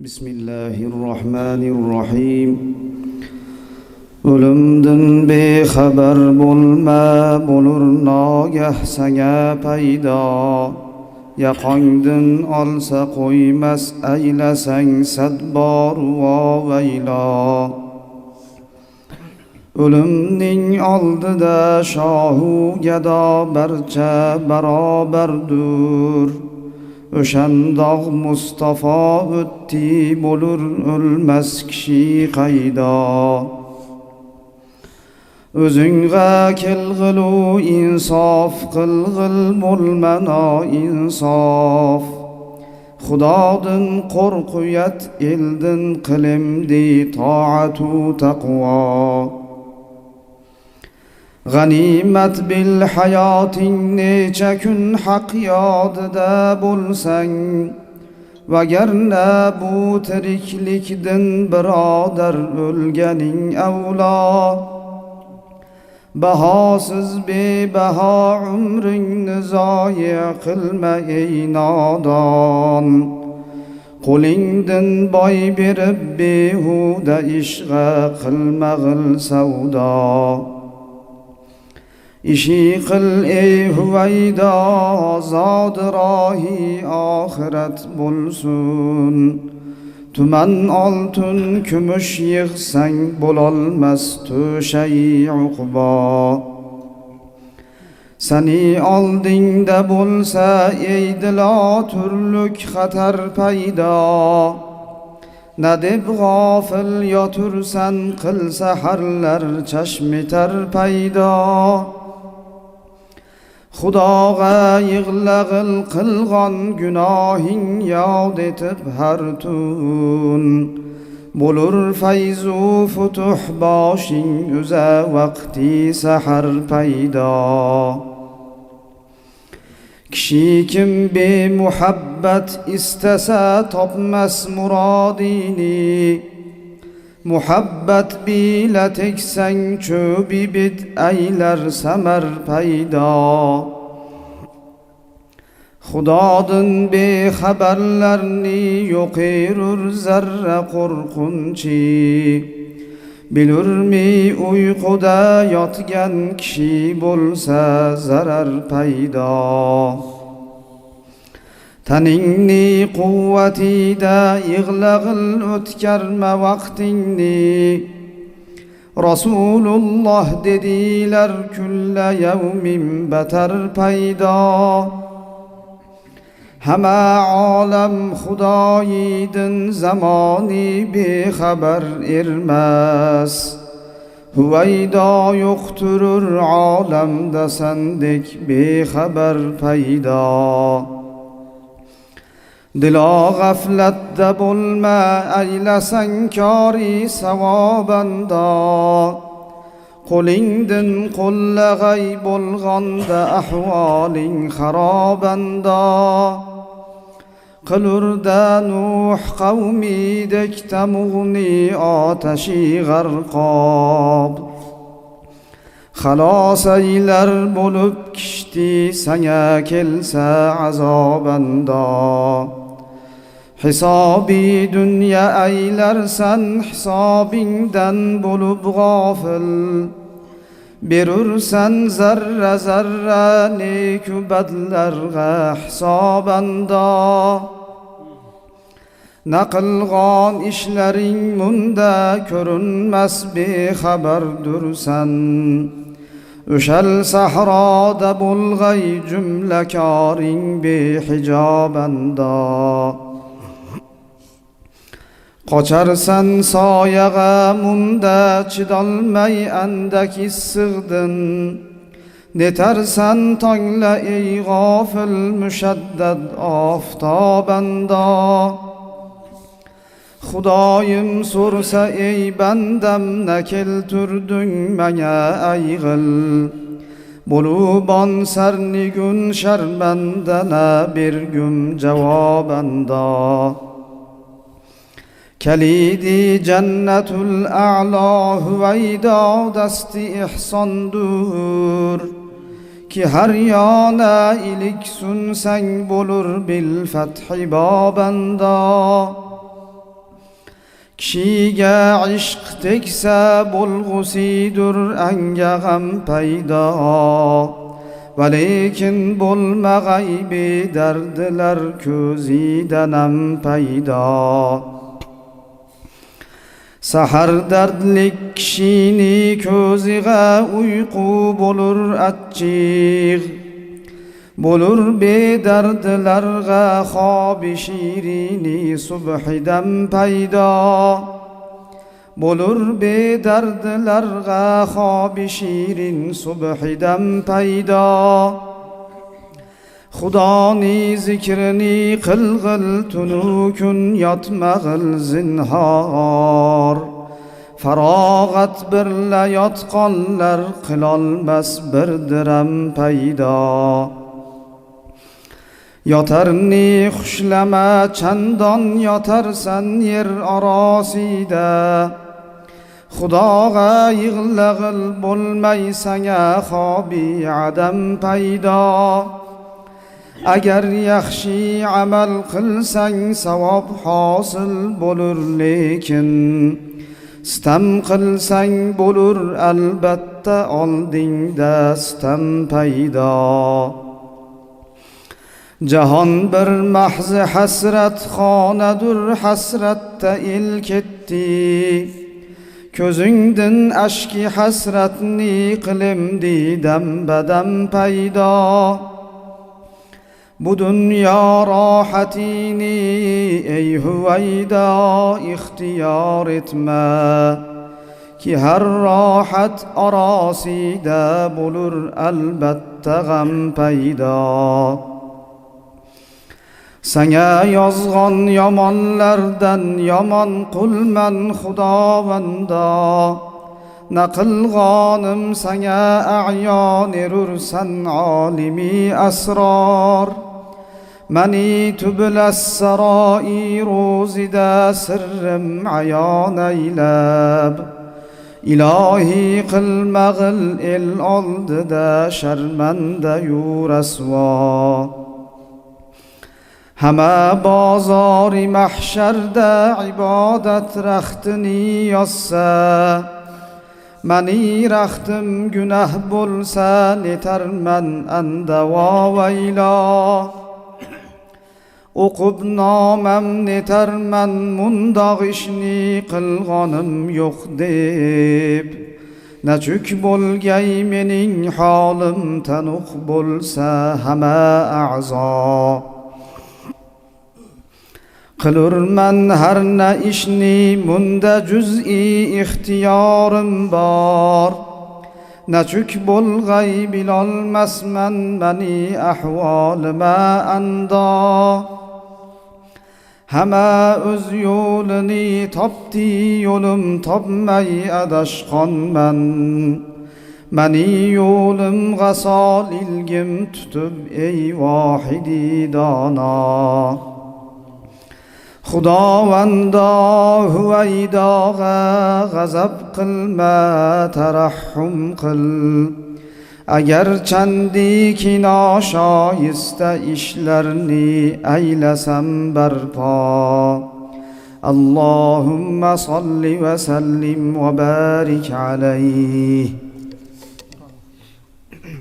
Bismillahirrahmanirrahim. O'limdan bexabar bo'lma, bo'lur nogah sanga paydo. Yaqongdan olsa qo'ymas, aylasang sadbor vaylo. O'limning oldida shohu gado barcha barobardur. O'shandoq Mustafa o'tdi, bo'lur o'lmas kishi qaydo. O'zingga kelg'ilu insof qilg'il, bo'lma noinsof. Xudodan qo'rquyat, eldan qilimdi toatu taqvo. G'animat bil hayoting necha kun haq yodida bo'lsang, vagarna bu tiriklikdan birodar o'lganing avlo. Bahosiz bebaho umringni zoya qilma ey nodon. Qo'lingdan boy berib behuda ishga qilma g'il savdo. Ishi qil ey huvaydo, zodi rohi oxirat bo'lsun. Tuman oltin kumush yig'sang bo'lolmas to'shayi uqbo. Sani oldingda bo'lsa ey dilo turlik xatar paydo. Na deb g'ofil yotursan, qilsa harlar chashmitar paydo. Xudoga yig'lag'il qilgan gunohing yod etib har tun. Bo'lur fayzu futuh boshing uza vaqti sahar paydo. Kishi kim bemuhabbat istasa topmas murodini. Muhabbat bila teksang cho'bi bit aylar samar paydo. Xudodan bexabarlarni yo'qirur zarra qo'rqunchi. Bilurmi uyquda yotgan kishi bo'lsa zarar paydo. Taningni quvvatida yig'lag'il o'tkarma vaqtingni. Rasululloh dedilar kulla yawmin batar paydo. Hamma olam Xudoyidin zamoni bexabar ermas. Huvaydo yo'qturur olamda sandek bexabar paydo. Dilo g'aflatda bo'lma, aylasang kori savobanda. Qo'lingdan qo'llag'ay bo'lganda ahvoling xarobanda. Qilurda Nuh qavmidek tamug'ni otashi g'arqob. Xalos aylar bo'lib kishti sanga kelsa azobanda. Hisobi dunya aylarsan hisobingdan bo'lib g'ofil. Berursan zarra zarra neku badlarga hisobanda. Naqilg'on ishlaring munda ko'rinmas bexabardursan. O'shal sahroda bo'lg'ay jumla koring behijobanda. Qocharsan soyaga munda chidolmay andak issig'din. Netarsan tongla ey g'ofil mushaddad oftobanda. Xudoyim so'rsa ey bandam na kelturding menga ayg'il. Bo'lubon sarnigun sharmandana bergum javobanda. Kalidi jannatul a'la huvaydo dasti ihsondur. Ki har yana ilik sunsang bo'lur bil fathi babanda. kishiga ishq tegsa bo'lg'usidur anga g'am paydo, va lekin bo'lmag'ay bedardilar ko'zidanam paydo. Sahar dardlik kishini ko'ziga uyqu bo'lur achchiq, bo'lur bedardlarga xobi shirini subhidam paydo, bo'lur bedardlarga xobi shirin subhidam paydo. Xudoni zikrini qilg'il tunu kun yotmag'il zinhor, farog'at birla yotqonlar qilolmas birdiram paydo. Yotarni xushlama chandon yotarsan yer orosida, Xudoga yig'lag'il bo'lmay sanga xobi adam paydo. Agar yaxshi amal qilsang savob hosil bo'lur, lekin sitam qilsang bo'lur albatta oldingda sitam paydo. Jahon bir mahz hasrat xonadur, hasratda el ketdi, ko'zingdan ashki hasratni qilimdi dam badam paydo. Bu dunyo rohatini ey huvaydo ixtiyor etma, ki har rohat orosida bo'lur albatta g'am paydo. Sanga yozg'on yomonlardan yomon qulman xudovando, naqilg'onim sanga a'yon erursan olimi asror. Mani tublas saro'i ro'zida sirrim ayon aylab, ilohi qilmag'il el oldida sharmanda yu rasvo. Hamma bozori mahsharda ibodat raxtini yozsa, mani raxtim günah bo'lsa netarman andavo vaylo. O'qib nomam netarman mundoq ishni qilg'onim yo'q deb, nachuk bo'lgay mening holim tanuq bo'lsa hamma a'zo. Qilurman har na ishni munda juz'i ixtiyorim bor, nachuk bo'lg'ay bilolmasman mani ahvolima ando. Hamma o'z yo'lini topdi, yo'lim topmay adashqonman, mani yo'limga sol ilgim tutib ey vohidi dono. Xudovando huvaydoga g'azab qilma, tarahhum qil, agar chandiki noshoyista ishlarni aylasam barpo. Allahumma salli va sallim va barik alayhi.